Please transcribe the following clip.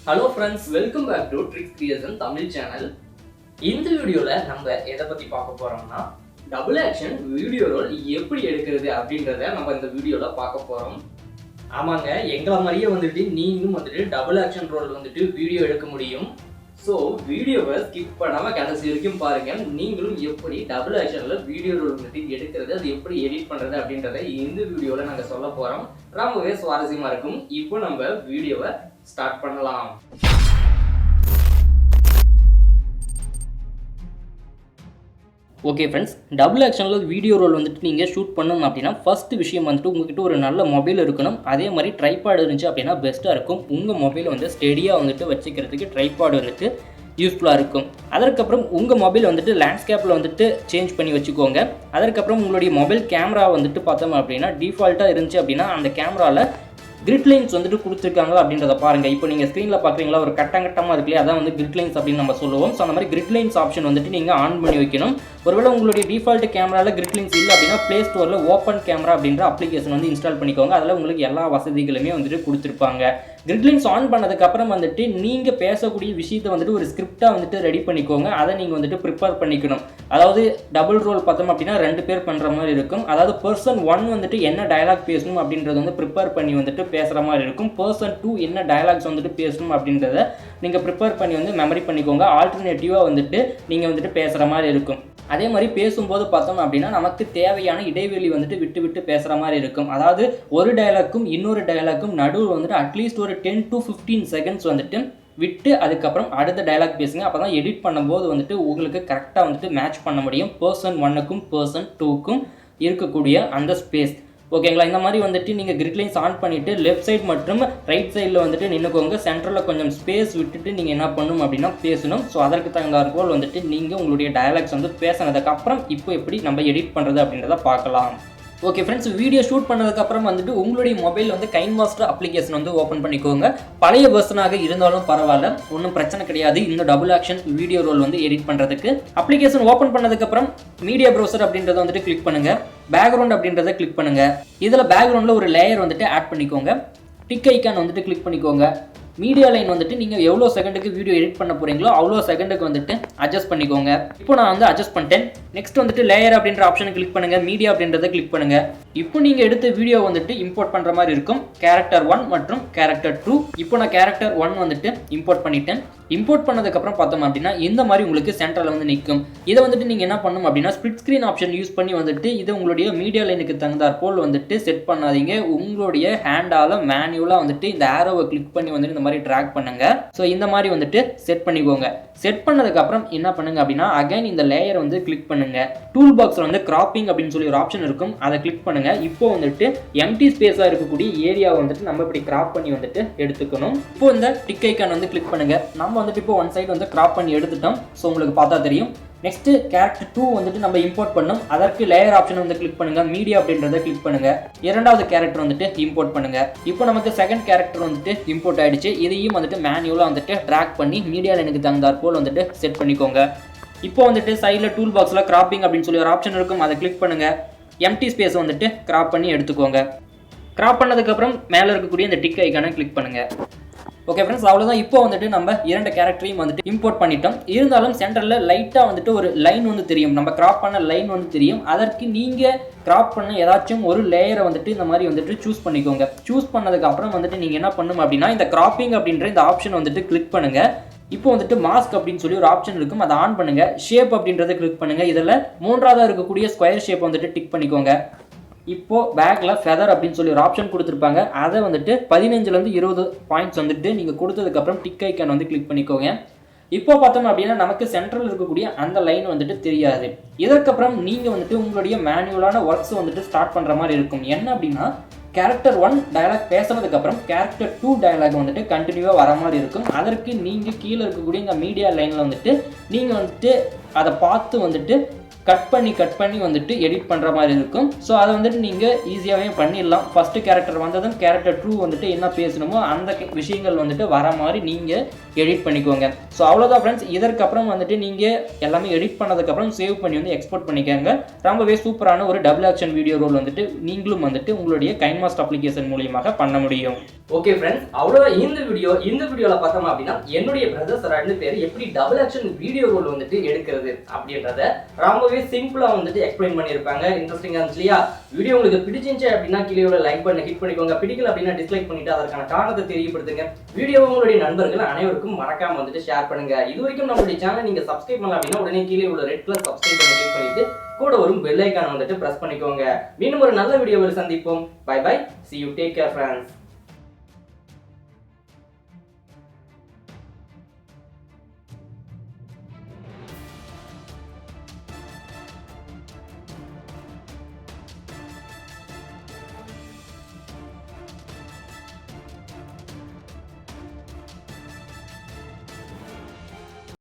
Hello friends, welcome back to tricks creation Tamil channel. இந்த வீடியோவில் நம்ம எதை பற்றி பார்க்க போகிறோம்னா, டபுள் ஆக்ஷன் வீடியோ ரோல் எப்படி எடுக்கிறது அப்படின்றத நம்ம இந்த வீடியோவில் பார்க்க போகிறோம். ஆமாங்க, எங்களை மாதிரியே வந்துட்டு நீங்களும் வந்துட்டு டபுள் ஆக்ஷன் ரோல் வந்துட்டு வீடியோ எடுக்க முடியும். ஸோ வீடியோவை ஸ்கிப் பண்ணாமல் கடைசி வரைக்கும் பாருங்கள். நீங்களும் எப்படி டபுள் ஆக்ஷனில் வீடியோ ரோல் வந்துட்டு எடுக்கிறது, அது எப்படி எடிட் பண்ணுறது அப்படின்றத இந்த வீடியோவில் நாங்கள் சொல்ல போகிறோம். ரொம்பவே சுவாரஸ்யமாக இருக்கும். இப்போ நம்ம வீடியோவை ஸ்டார்ட் பண்ணலாம். ஓகே ஃப்ரெண்ட்ஸ், டபுள் ஆக்ஷனில் வீடியோ ரோல் வந்துட்டு நீங்கள் ஷூட் பண்ணணும் அப்படின்னா ஃபர்ஸ்ட் விஷயம் வந்துட்டு உங்கள்கிட்ட ஒரு நல்ல மொபைல் இருக்கணும். அதே மாதிரி ட்ரைபாட் இருந்துச்சு அப்படின்னா பெஸ்ட்டாக இருக்கும். உங்கள் மொபைல் வந்து ஸ்டெடியாக வந்துட்டு வச்சுக்கிறதுக்கு ட்ரைபாட் வந்துட்டு யூஸ்ஃபுல்லாக இருக்கும். அதற்கப்புறம் உங்கள் மொபைல் வந்துட்டு லேண்ட்ஸ்கேப்பில் வந்துட்டு சேஞ்ச் பண்ணி வச்சுக்கோங்க. அதற்கப்புறம் உங்களுடைய மொபைல் கேமரா வந்துட்டு பார்த்தோம் அப்படின்னா டிஃபால்ட்டாக இருந்துச்சு அப்படின்னா அந்த கேமராவில் கிரிட் லைன்ஸ் வந்துட்டு கொடுத்துருக்காங்களா அப்படின்றத பாருங்கள். இப்போ நீங்கள் ஸ்க்ரீனில் பார்க்குறீங்களா, ஒரு கட்டமாக இருக்குல்லையா, அதான் வந்து கிரிட் லைன்ஸ் அப்படின்னு நம்ம சொல்லுவோம். ஸோ அந்த மாதிரி கிரிட் லைன்ஸ் ஆப்ஷன் வந்துட்டு நீங்கள் ஆன் பண்ணி வைக்கணும். ஒருவேளை உங்களுடைய டிஃபால்ட் கேமராவில் கிரிட் லைன்ஸ் இல்லை அப்படின்னா ப்ளே ஸ்டோரில் ஓப்பன் கேமரா அப்படின்ற அப்ளிகேஷன் வந்து இன்ஸ்டால் பண்ணிக்கோங்க. அதில் உங்களுக்கு எல்லா வசதிகளுமே வந்துட்டு கொடுத்துருப்பாங்க. கிரிட் லைன்ஸ் ஆன் பண்ணதுக்கப்புறம் வந்துட்டு நீங்கள் பேசக்கூடிய விஷயத்தை வந்துட்டு ஒரு ஸ்கிரிப்டாக வந்துட்டு ரெடி பண்ணிக்கோங்க. அதை நீங்கள் வந்துட்டு ப்ரிப்பேர் பண்ணிக்கணும். அதாவது டபுள் ரோல் பார்த்தோம் அப்படின்னா 2 பேர் பண்ணுற மாதிரி இருக்கும். அதாவது பர்சன் 1 வந்துட்டு என்ன டயலாக் பேசணும் அப்படின்றத வந்து ப்ரிப்பேர் பண்ணி வந்துட்டு பேசுகிற மாதிரி இருக்கும். பர்சன் 2 என்ன டயலாக்ஸ் வந்துட்டு பேசணும் அப்படின்றத நீங்கள் ப்ரிப்பேர் பண்ணி வந்து மெமரி பண்ணிக்கோங்க. ஆல்டர்னேட்டிவாக வந்துட்டு நீங்கள் வந்துட்டு பேசுகிற மாதிரி இருக்கும். அதே மாதிரி பேசும்போது பார்த்தோம் அப்படின்னா நமக்கு தேவையான இடைவெளி வந்துட்டு விட்டு விட்டு பேசுகிற மாதிரி இருக்கும். அதாவது ஒரு டயலாக்கும் இன்னொரு டயலாக்கும் நடுவில் வந்துட்டு அட்லீஸ்ட் ஒரு 10 to 15 செகண்ட்ஸ் வந்துட்டு விட்டு அதுக்கப்புறம் அடுத்த டயலாக் பேசுங்க. அப்போ தான் எடிட் பண்ணும்போது வந்துட்டு உங்களுக்கு கரெக்டாக வந்துட்டு மேட்ச் பண்ண முடியும் பர்சன் 1க்கும் பர்சன் 2க்கும் இருக்கக்கூடிய அந்த ஸ்பேஸ். ஓகேங்களா? இந்த மாதிரி வந்துட்டு நீங்கள் கிரிட் லைன்ஸ் ஆன் பண்ணிவிட்டு லெஃப்ட் சைட் மற்றும் ரைட் சைடில் வந்துட்டு நின்றுக்கோங்க. சென்டரில் கொஞ்சம் ஸ்பேஸ் விட்டுட்டு நீங்கள் என்ன பண்ணணும் அப்படின்னா பேசணும். ஸோ அதற்கு தகுந்தாற்போல் வந்துட்டு நீங்கள் உங்களுடைய டயலாக்ஸ் வந்து பேசினதுக்கப்புறம் இப்போ எப்படி நம்ம எடிட் பண்ணுறது அப்படின்றத பார்க்கலாம். ஓகே ஃப்ரெண்ட்ஸ், வீடியோ ஷூட் பண்ணதுக்கப்புறம் வந்துட்டு உங்களுடைய மொபைல் வந்து கைன்மாஸ்டர் அப்ளிகேஷன் வந்து ஓப்பன் பண்ணிக்கோங்க. பழைய வெர்ஷனாக இருந்தாலும் பரவாயில்ல, ஒன்றும் பிரச்சனை கிடையாது. இந்த டபுள் ஆக்ஷன் வீடியோ ரோல் வந்து எடிட் பண்ணுறதுக்கு அப்ளிகேஷன் ஓப்பன் பண்ணதுக்கப்புறம் மீடியா ப்ரௌசர் அப்படின்றத வந்துட்டு கிளிக் பண்ணுங்கள். பேக்ரவுண்ட் அப்படின்றத கிளிக் பண்ணுங்கள். இதில் பேக்ரவுண்டில் ஒரு லேயர் வந்துட்டு ஆட் பண்ணிக்கோங்க. டிக் ஐக்கான் வந்துட்டு கிளிக் பண்ணிக்கோங்க. மீடியா லைன் வந்துட்டு நீங்கள் எவ்வளோ செகண்டுக்கு வீடியோ எடிட் பண்ண போகிறீங்களோ அவ்வளோ செகண்டுக்கு வந்துட்டு அட்ஜஸ்ட் பண்ணிக்கோங்க. இப்போ நான் வந்து அட்ஜஸ்ட் பண்ணிட்டேன். நெக்ஸ்ட் வந்துட்டு லேயர் அப்படின்ற ஆப்ஷனை கிளிக் பண்ணுங்கள். மீடியா அப்படின்றத கிளிக் பண்ணுங்கள். இப்போ நீங்கள் எடுத்த வீடியோ வந்துட்டு இம்போர்ட் பண்ணுற மாதிரி இருக்கும். கேரக்டர் 1 மற்றும் கேரக்டர் 2. இப்போ நான் கேரக்டர் 1 வந்துட்டு இம்போர்ட் பண்ணிட்டேன். இம்போர்ட் பண்ணதுக்கப்புறம் பார்த்தோம் அப்படின்னா இந்த மாதிரி உங்களுக்கு சென்டரில் வந்து நிற்கும். இதை வந்துட்டு நீங்கள் என்ன பண்ணணும் அப்படின்னா ஸ்பிளிட் ஸ்க்ரீன் ஆப்ஷன் யூஸ் பண்ணி வந்துட்டு இதை உங்களுடைய மீடியா லைனுக்கு தகுந்தாற்போல் வந்துட்டு செட் பண்ணாதீங்க. உங்களுடைய ஹேண்டால் மேனுவலாக வந்துட்டு இந்த ஆரோவை கிளிக் பண்ணி வந்துட்டு இந்த மாதிரி ட்ராக் பண்ணுங்க. ஸோ இந்த மாதிரி வந்துட்டு செட் பண்ணிக்கோங்க. செட் பண்ணதுக்கப்புறம் என்ன பண்ணுங்க அப்படின்னா அகைன் இந்த லேயர் வந்து கிளிக் பண்ணுங்க. டூல் பாக்ஸில் வந்து கிராப்பிங் அப்படின்னு சொல்லி ஒரு ஆப்ஷன் இருக்கும், அதை கிளிக் பண்ணுங்க. இப்போ வந்துட்டு எம்டி ஸ்பேஸாக இருக்கக்கூடிய ஏரியாவை வந்துட்டு நம்ம இப்படி கிராப் பண்ணி வந்துட்டு எடுத்துக்கணும். இப்போ இந்த டிக் ஐக்கான் வந்து கிளிக் பண்ணுங்க. நம்ம வந்துட்டு இப்போ ஒன் சைடு வந்து கிராப் பண்ணி எடுத்துட்டோம். ஸோ உங்களுக்கு பார்த்தா தெரியும். நெக்ஸ்ட் கேரக்டர் 2 வந்துட்டு நம்ம இம்போர்ட் பண்ணோம். அதற்கு லேயர் ஆப்ஷன் வந்து கிளிக் பண்ணுங்க. மீடியா அப்படின்றத கிளிக் பண்ணுங்க. இரண்டாவது கேரக்டர் வந்துட்டு இம்போர்ட் பண்ணுங்க. இப்போ நமக்கு செகண்ட் கேரக்டர் வந்துட்டு இம்போர்ட் ஆயிடுச்சு. இதையும் வந்துட்டு மேனுவலாக வந்துட்டு ட்ராக் பண்ணி மீடியா லைனுக்கு தகுந்தாற்போல் வந்துட்டு செட் பண்ணிக்கோங்க. இப்போ வந்துட்டு சைடில் டூல் பாக்ஸில் கிராப்பிங் அப்படின்னு சொல்லி ஒரு ஆப்ஷன் இருக்கும், அதை கிளிக் பண்ணுங்க. எம்டி ஸ்பேஸ் வந்துட்டு கிராப் பண்ணி எடுத்துக்கோங்க. கிராப் பண்ணதுக்கப்புறம் மேலே இருக்கக்கூடிய இந்த டிக் ஐக்கானை கிளிக் பண்ணுங்க. ஓகே ஃப்ரெண்ட்ஸ், அவ்வளோதான். இப்போ வந்துட்டு நம்ம 2 கேரக்டரையும் வந்துட்டு இம்போர்ட் பண்ணிட்டோம். இருந்தாலும் சென்டரில் லைட்டாக வந்துட்டு ஒரு லைன் வந்து தெரியும், நம்ம கிராப் பண்ண லைன் வந்து தெரியும். அதற்கு நீங்கள் கிராப் பண்ண ஏதாச்சும் ஒரு லேயரை வந்துட்டு இந்த மாதிரி வந்துட்டு சூஸ் பண்ணிக்கோங்க. சூஸ் பண்ணதுக்கப்புறம் வந்துட்டு நீங்கள் என்ன பண்ணணும் அப்படின்னா இந்த கிராப்பிங் அப்படின்ற இந்த ஆப்ஷன் வந்துட்டு கிளிக் பண்ணுங்கள். இப்போ வந்துட்டு மாஸ்க் அப்படின்னு சொல்லி ஒரு ஆப்ஷன் இருக்கும், அதை ஆன் பண்ணுங்க. ஷேப் அப்படின்றத கிளிக் பண்ணுங்க. இதில் மூன்றாவதாக இருக்கக்கூடிய ஸ்கொயர் ஷேப் வந்துட்டு டிக் பண்ணிக்கோங்க. இப்போ பேக்கில் ஃபெதர் அப்படின்னு சொல்லி ஒரு ஆப்ஷன் கொடுத்துருப்பாங்க, அதை வந்துட்டு 15லேருந்து 20 பாயிண்ட்ஸ் வந்துட்டு நீங்கள் கொடுத்ததுக்கப்புறம் டிக் ஐக்கான் வந்து கிளிக் பண்ணிக்கோங்க. இப்போ பார்த்தோம் அப்படின்னா நமக்கு சென்ட்ரல் இருக்கக்கூடிய அந்த லைன் வந்துட்டு தெரியாது. இதற்கப்புறம் நீங்கள் வந்துட்டு உங்களுடைய மேனுவலான ஒர்க்ஸ் வந்துட்டு ஸ்டார்ட் பண்ணுற மாதிரி இருக்கும். என்ன அப்படின்னா கேரக்டர் 1 டயலாக் பேசுறதுக்கப்புறம் கேரக்டர் 2 டயலாக் வந்துட்டு கண்டினியூவாக வர மாதிரி இருக்கும். அதற்கு நீங்கள் கீழே இருக்கக்கூடிய இந்த மீடியா லைனில் வந்துட்டு நீங்கள் வந்துட்டு அதை பார்த்து வந்துட்டு கட் பண்ணி வந்துட்டு எடிட் பண்ணுற மாதிரி இருக்கும். ஸோ அதை வந்துட்டு நீங்கள் ஈஸியாகவே பண்ணிடலாம். ஃபஸ்ட்டு கேரக்டர் வந்ததும் கேரக்டர் 2 வந்துட்டு என்ன பேசணுமோ அந்த விஷயங்கள் வந்துட்டு வர மாதிரி நீங்கள் எடிட் பண்ணிக்கோங்க. ஸோ அவ்வளோதான் ஃப்ரெண்ட்ஸ். இதற்கப்புறம் வந்துட்டு நீங்கள் எல்லாமே எடிட் பண்ணதுக்கப்புறம் சேவ் பண்ணி வந்து எக்ஸ்போர்ட் பண்ணிக்கோங்க. ரொம்பவே சூப்பரான ஒரு டபுள் ஆக்ஷன் வீடியோ ரோல் வந்துட்டு நீங்களும் வந்துட்டு உங்களுடைய கைன்மாஸ்டர் அப்ளிகேஷன் மூலியமாக பண்ண முடியும். ஓகே ஃப்ரெண்ட்ஸ், அவ்வளோதான் இந்த வீடியோவில் பார்த்தோம் அப்படின்னா என்னுடைய பிரதர்ஸ் 2 பேர் எப்படி டபுள் ஆக்ஷன் வீடியோ ரோல் வந்துட்டு எடுக்கிறது அப்படின்றத ரொம்பவே சிம்பிளாக வந்துட்டு எக்ஸ்பிளைன் பண்ணியிருப்பாங்க. இன்ட்ரெஸ்டிங்காக இருந்துச்சு இல்லையா? வீடியோ உங்களுக்கு பிடிச்சிருந்துச்சு அப்படின்னா கீழே லைக் பண்ணி ஹிட் பண்ணிக்கோங்க. பிடிக்கல அப்படின்னா டிஸ்லைக் பண்ணிட்டு அதற்கான காரணத்தை தெரியப்படுத்துங்க. வீடியோ உங்களுடைய நண்பர்கள் அனைவருக்கும் மறக்காம வந்துட்டு ஷேர் பண்ணுங்க. இது வரைக்கும் நம்மளுடைய சேனல் நீங்க சப்ஸ்கிரைப் பண்ணலாம் அப்படின்னா உடனே கீழே உள்ள ரெட் கலர் சப்ஸ்கிரைப் பண்ணி கிளிக் பண்ணிட்டு கூட வரும் பெல் ஐகானை வந்துட்டு பிரஸ் பண்ணிக்கோங்க. மீண்டும் ஒரு நல்ல வீடியோவில் சந்திப்போம். Bye bye. See you. Take care friends.